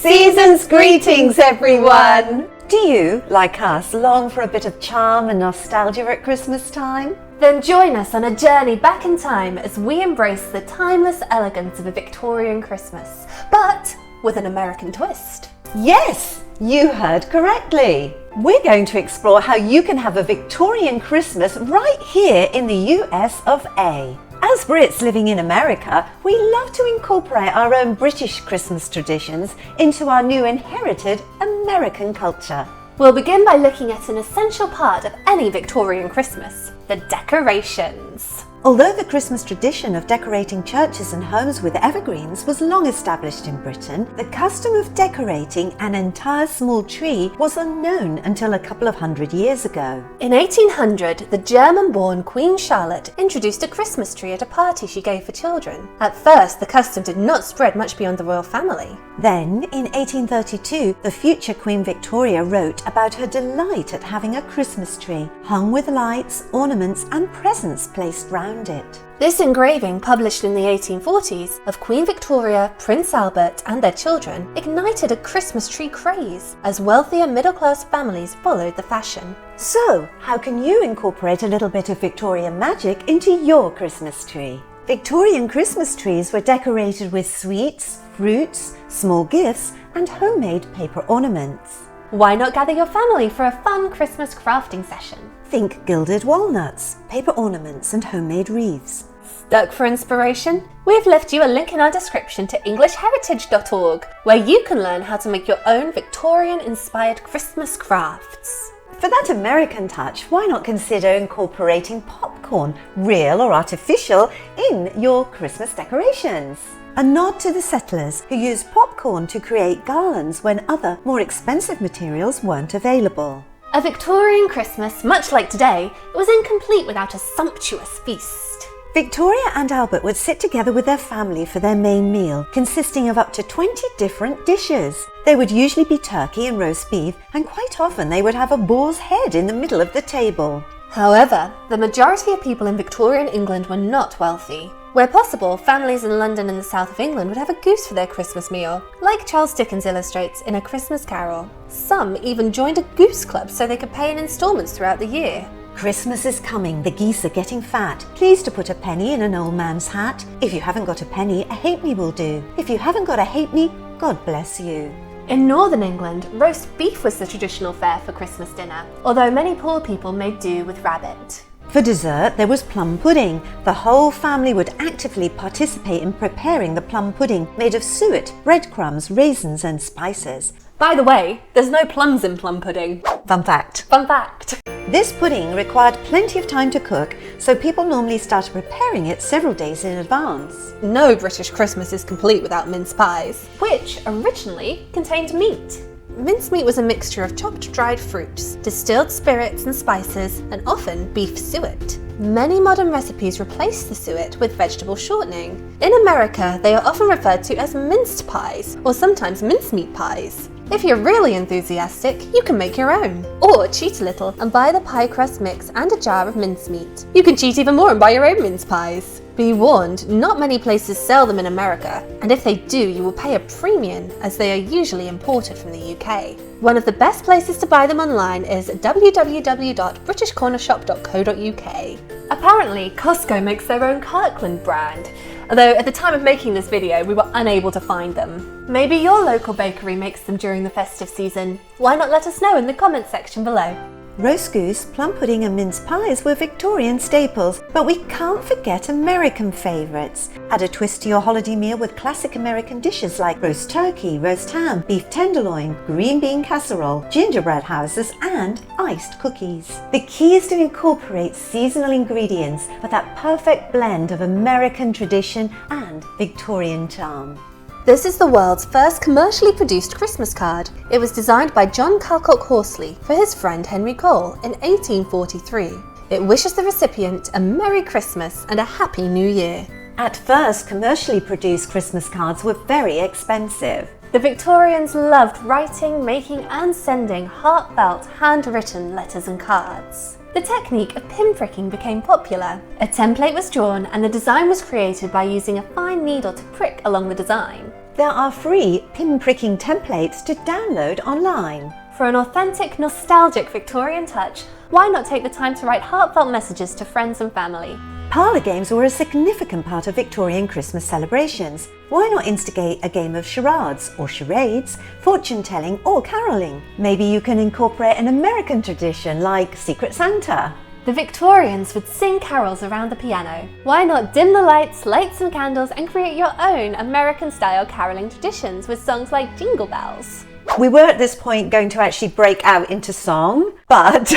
Season's greetings, everyone! Do you, like us, long for a bit of charm and nostalgia at Christmas time? Then join us on a journey back in time as we embrace the timeless elegance of a Victorian Christmas, but with an American twist. Yes, you heard correctly. We're going to explore how you can have a Victorian Christmas right here in the US of A. As Brits living in America, we love to incorporate our own British Christmas traditions into our new inherited American culture. We'll begin by looking at an essential part of any Victorian Christmas, the decorations. Although the Christmas tradition of decorating churches and homes with evergreens was long established in Britain, the custom of decorating an entire small tree was unknown until a couple of hundred years ago. In 1800, the German-born Queen Charlotte introduced a Christmas tree at a party she gave for children. At first, the custom did not spread much beyond the royal family. Then, in 1832, the future Queen Victoria wrote about her delight at having a Christmas tree, hung with lights, ornaments and presents placed round it. This engraving, published in the 1840s, of Queen Victoria, Prince Albert and their children, ignited a Christmas tree craze, as wealthier middle-class families followed the fashion. So, how can you incorporate a little bit of Victorian magic into your Christmas tree? Victorian Christmas trees were decorated with sweets, fruits, small gifts and homemade paper ornaments. Why not gather your family for a fun Christmas crafting session? Think gilded walnuts, paper ornaments and homemade wreaths. Stuck for inspiration? We've left you a link in our description to EnglishHeritage.org, where you can learn how to make your own Victorian-inspired Christmas crafts. For that American touch, why not consider incorporating popcorn, real or artificial, in your Christmas decorations? A nod to the settlers who used popcorn to create garlands when other, more expensive materials weren't available. A Victorian Christmas, much like today, was incomplete without a sumptuous feast. Victoria and Albert would sit together with their family for their main meal, consisting of up to 20 different dishes. They would usually be turkey and roast beef, and quite often they would have a boar's head in the middle of the table. However, the majority of people in Victorian England were not wealthy. Where possible, families in London and the south of England would have a goose for their Christmas meal, like Charles Dickens illustrates in A Christmas Carol. Some even joined a goose club so they could pay in instalments throughout the year. Christmas is coming, the geese are getting fat. Please to put a penny in an old man's hat. If you haven't got a penny, a halfpenny will do. If you haven't got a halfpenny, God bless you. In northern England, roast beef was the traditional fare for Christmas dinner, although many poor people made do with rabbit. For dessert, there was plum pudding. The whole family would actively participate in preparing the plum pudding, made of suet, breadcrumbs, raisins and spices. By the way, there's no plums in plum pudding. Fun fact. Fun fact. This pudding required plenty of time to cook, so people normally started preparing it several days in advance. No British Christmas is complete without mince pies, which originally contained meat. Mincemeat was a mixture of chopped dried fruits, distilled spirits and spices, and often beef suet. Many modern recipes replace the suet with vegetable shortening. In America, they are often referred to as minced pies, or sometimes mincemeat pies. If you're really enthusiastic, you can make your own. Or cheat a little and buy the pie crust mix and a jar of mincemeat. You can cheat even more and buy your own mince pies. Be warned, not many places sell them in America, and if they do, you will pay a premium as they are usually imported from the UK. One of the best places to buy them online is www.britishcornershop.co.uk. Apparently, Costco makes their own Kirkland brand, although at the time of making this video, we were unable to find them. Maybe your local bakery makes them during the festive season. Why not let us know in the comments section below? Roast goose, plum pudding and mince pies were Victorian staples, but we can't forget American favourites. Add a twist to your holiday meal with classic American dishes like roast turkey, roast ham, beef tenderloin, green bean casserole, gingerbread houses and iced cookies. The key is to incorporate seasonal ingredients with that perfect blend of American tradition and Victorian charm. This is the world's first commercially produced Christmas card. It was designed by John Calcock Horsley for his friend Henry Cole in 1843. It wishes the recipient a Merry Christmas and a Happy New Year. At first, commercially produced Christmas cards were very expensive. The Victorians loved writing, making and sending heartfelt, handwritten letters and cards. the technique of pinpricking became popular. A template was drawn and the design was created by using a fine needle to prick along the design. There are free pin-pricking templates to download online. For an authentic, nostalgic Victorian touch, why not take the time to write heartfelt messages to friends and family? Parlour games were a significant part of Victorian Christmas celebrations. Why not instigate a game of charades or charades, fortune-telling or carolling? Maybe you can incorporate an American tradition like Secret Santa. The Victorians would sing carols around the piano. Why not dim the lights, light some candles and create your own American-style caroling traditions with songs like Jingle Bells? We were at this point going to actually break out into song, but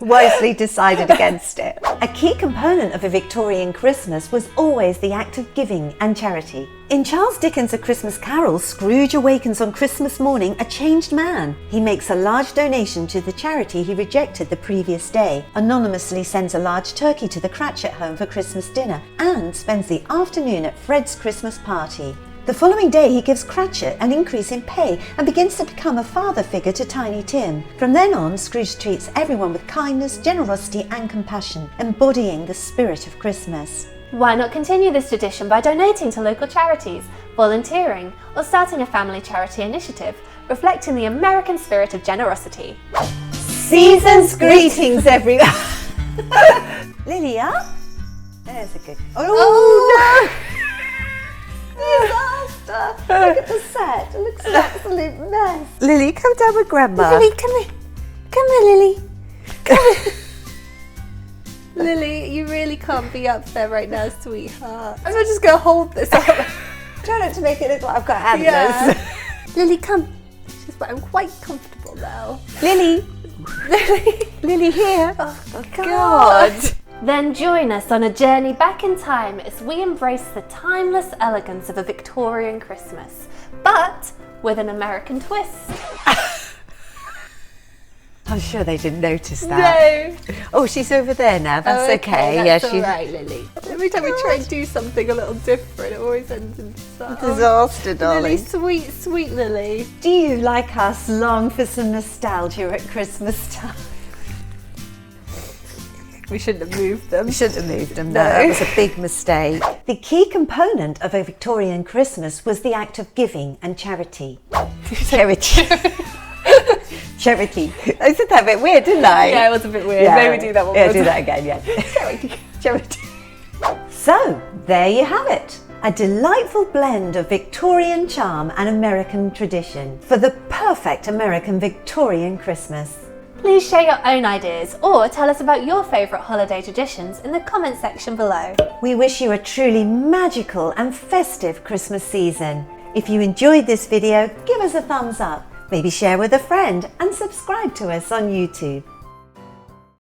wisely decided against it. A key component of a Victorian Christmas was always the act of giving and charity. In Charles Dickens' A Christmas Carol, Scrooge awakens on Christmas morning a changed man. He makes a large donation to the charity he rejected the previous day, anonymously sends a large turkey to the Cratchit home for Christmas dinner, and spends the afternoon at Fred's Christmas party. The following day he gives Cratchit an increase in pay and begins to become a father figure to Tiny Tim. From then on, Scrooge treats everyone with kindness, generosity and compassion, embodying the spirit of Christmas. Why not continue this tradition by donating to local charities, volunteering, or starting a family charity initiative, reflecting the American spirit of generosity? Season's greetings, everyone! Lilia? There's a good... Oh no! Disaster! Look at the set, it looks an absolute mess. Lily, come down with Grandma. Lily, come here. Come here, Lily. Come here. Lily, you really can't be up there right now, sweetheart. I'm just going to hold this up. Try not to make it look like I've got handlers. Yeah. Lily, come. I'm quite comfortable now. Lily! Lily here. Oh, God. Then join us on a journey back in time as we embrace the timeless elegance of a Victorian Christmas, but with an American twist. I'm sure they didn't notice that. No. Oh, she's over there now. That's okay. That's Yeah, all right, Lily. Every time we try and do something a little different, it always ends in Disaster, darling. Lily, sweet Lily. Do you, like us, long for some nostalgia at Christmas time? We shouldn't have moved them. We shouldn't have moved them, no. That was a big mistake. The key component of a Victorian Christmas was the act of giving and charity. Charity. Charity. I said that a bit weird, didn't I? Yeah, it was a bit weird. Yeah. Maybe do that one more Yeah, do time. that again, yeah. Charity. Charity. So, there you have it. A delightful blend of Victorian charm and American tradition for the perfect American Victorian Christmas. Please share your own ideas or tell us about your favourite holiday traditions in the comment section below. We wish you a truly magical and festive Christmas season. If you enjoyed this video, give us a thumbs up, maybe share with a friend and subscribe to us on YouTube.